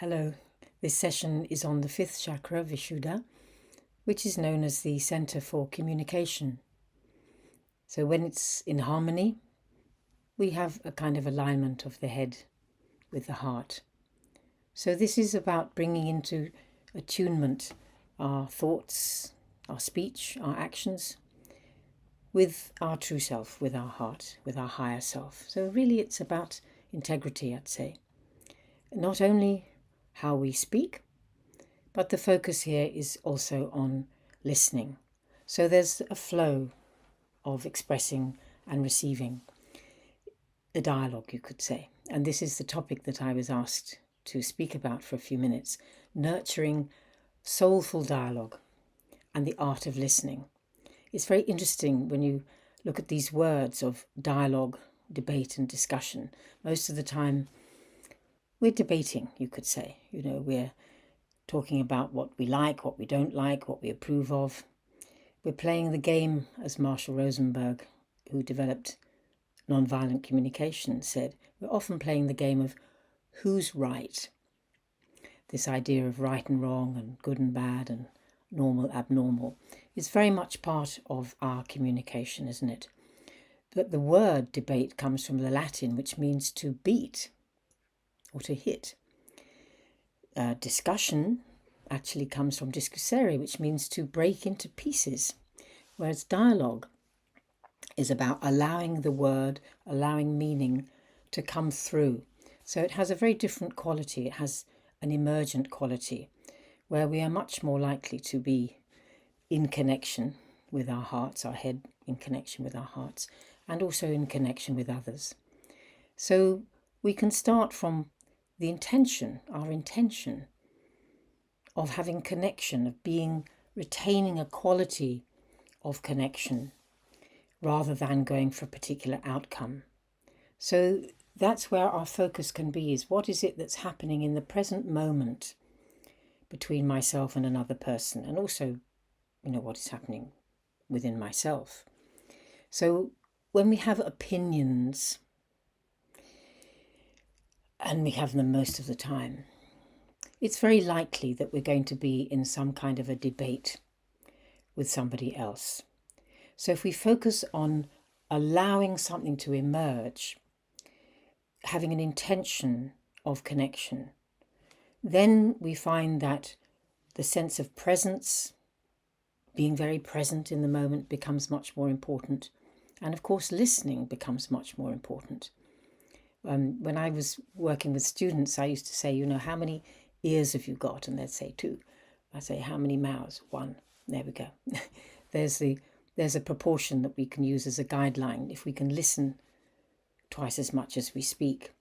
Hello, this session is on the fifth chakra, Vishuddha, which is known as the center for communication. So when it's in harmony, we have a kind of alignment of the head with the heart. So this is about bringing into attunement our thoughts, our speech, our actions with our true self, with our heart, with our higher self. So really it's about integrity, I'd say. Not only how we speak, but the focus here is also on listening. So there's a flow of expressing and receiving, a dialogue, you could say. And this is the topic that I was asked to speak about for a few minutes, nurturing soulful dialogue and the art of listening. It's very interesting when you look at these words of dialogue, debate and discussion. Most of the time we're debating, you could say. We're talking about what we like, what we don't like, what we approve of. We're playing the game, as Marshall Rosenberg, who developed nonviolent communication, said. We're often playing the game of who's right. This idea of right and wrong and good and bad and normal, abnormal is very much part of our communication, isn't it? But the word debate comes from the Latin, which means to beat or to hit. Discussion actually comes from discussere, which means to break into pieces, whereas dialogue is about allowing the word, allowing meaning to come through. So it has a very different quality. It has an emergent quality where we are much more likely to be in connection with our hearts, our head in connection with our hearts, and also in connection with others. So we can start from the intention, our intention of having connection, of retaining a quality of connection rather than going for a particular outcome. So that's where our focus can be, is what is it that's happening in the present moment between myself and another person, and also, what is happening within myself. So when we have opinions, and we have them most of the time, it's very likely that we're going to be in some kind of a debate with somebody else. So if we focus on allowing something to emerge, having an intention of connection, then we find that the sense of presence, being very present in the moment, becomes much more important. And of course, listening becomes much more important. When I was working with students, I used to say, how many ears have you got? And they'd say 2. I say, how many mouths? 1. There we go. There's a proportion that we can use as a guideline if we can listen twice as much as we speak.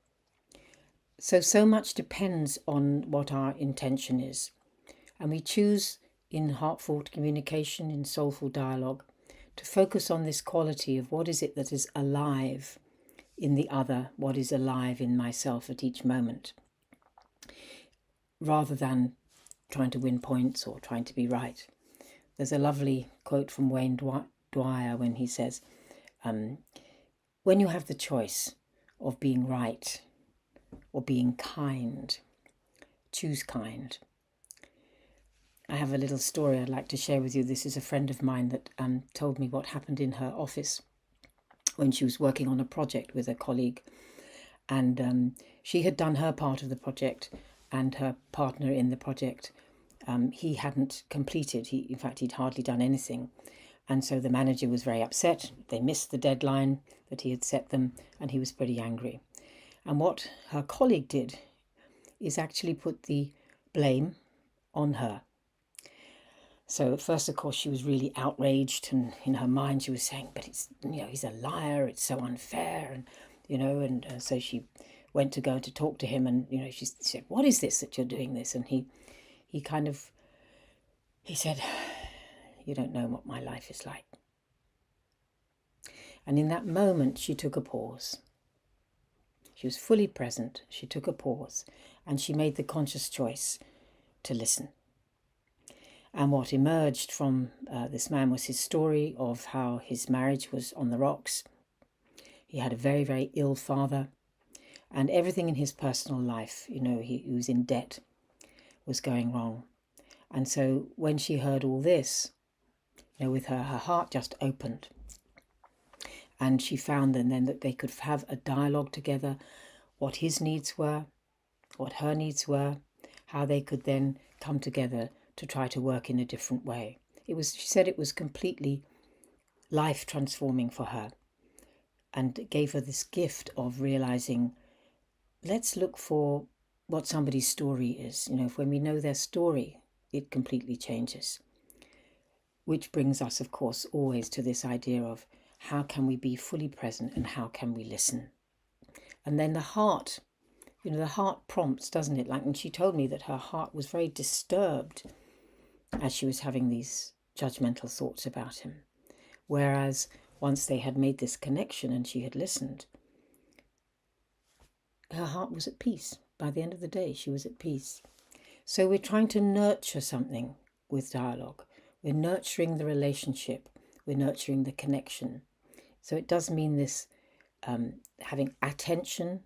So much depends on what our intention is. And we choose in heartfelt communication, in soulful dialogue, to focus on this quality of what is it that is alive in the other, what is alive in myself at each moment, rather than trying to win points or trying to be right. There's a lovely quote from Wayne Dwyer when he says, when you have the choice of being right or being kind, choose kind. I have a little story I'd like to share with you. This is a friend of mine that told me what happened in her office when she was working on a project with a colleague. And she had done her part of the project, and her partner in the project, he hadn't completed. In fact, he'd hardly done anything. And so the manager was very upset. They missed the deadline that he had set them, and he was pretty angry. And what her colleague did is actually put the blame on her. So at first, of course, she was really outraged, and in her mind she was saying, but it's, he's a liar, it's so unfair, and so she went to go to talk to him, and, she said, what is this that you're doing this? And he said, you don't know what my life is like. And in that moment, she took a pause. She was fully present. She took a pause, and she made the conscious choice to listen. And what emerged from this man was his story of how his marriage was on the rocks. He had a very, very ill father, and everything in his personal life, he was in debt. was going wrong. And so when she heard all this, with her heart just opened. And she found then that they could have a dialogue together, what his needs were, what her needs were, how they could then come together to try to work in a different way. She said it was completely life transforming for her, and it gave her this gift of realizing, let's look for what somebody's story is. When we know their story, it completely changes. Which brings us, of course, always to this idea of how can we be fully present and how can we listen? And then the heart, the heart prompts, doesn't it? Like when she told me that her heart was very disturbed as she was having these judgmental thoughts about him. Whereas once they had made this connection and she had listened, her heart was at peace. By the end of the day, she was at peace. So we're trying to nurture something with dialogue. We're nurturing the relationship. We're nurturing the connection. So it does mean this having attention,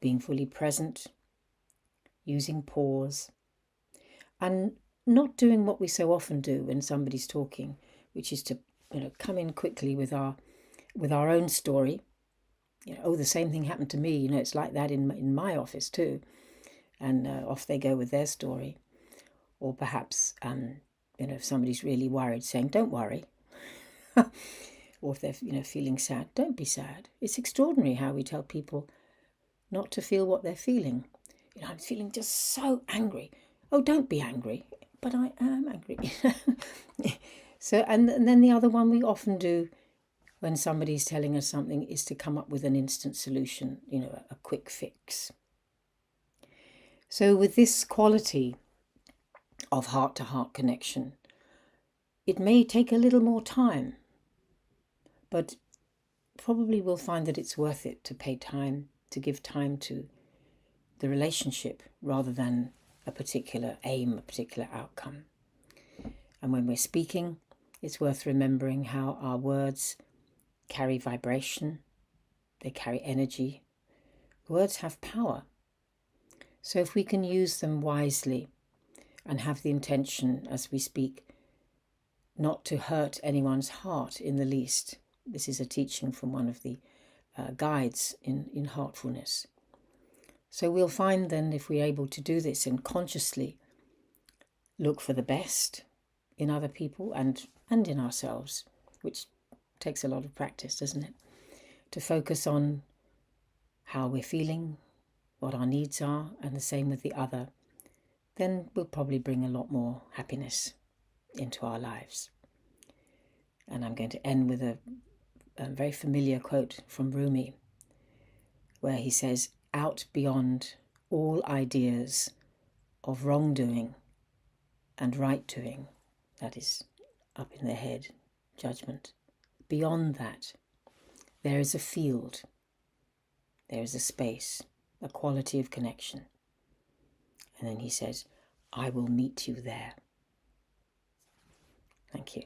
being fully present, using pause, and not doing what we so often do when somebody's talking, which is to come in quickly with our own story. The same thing happened to me. It's like that in my office too. And off they go with their story. Or perhaps, if somebody's really worried, saying, don't worry. Or if they're, feeling sad, don't be sad. It's extraordinary how we tell people not to feel what they're feeling. I'm feeling just so angry. Oh, don't be angry. But I am angry. So, and then the other one we often do when somebody's telling us something is to come up with an instant solution, a quick fix. So with this quality of heart-to-heart connection, it may take a little more time, but probably we'll find that it's worth it to pay time, to give time to the relationship rather than a particular aim, a particular outcome. And when we're speaking, it's worth remembering how our words carry vibration, they carry energy. Words have power. So if we can use them wisely and have the intention as we speak not to hurt anyone's heart in the least. This is a teaching from one of the guides in heartfulness. So we'll find then, if we're able to do this and consciously look for the best in other people and in ourselves, which takes a lot of practice, doesn't it? To focus on how we're feeling, what our needs are, and the same with the other, then we'll probably bring a lot more happiness into our lives. And I'm going to end with a very familiar quote from Rumi, where he says, out beyond all ideas of wrongdoing and right doing, that is up in the head, judgment, beyond that, there is a field, there is a space, a quality of connection. And then he says, I will meet you there. Thank you.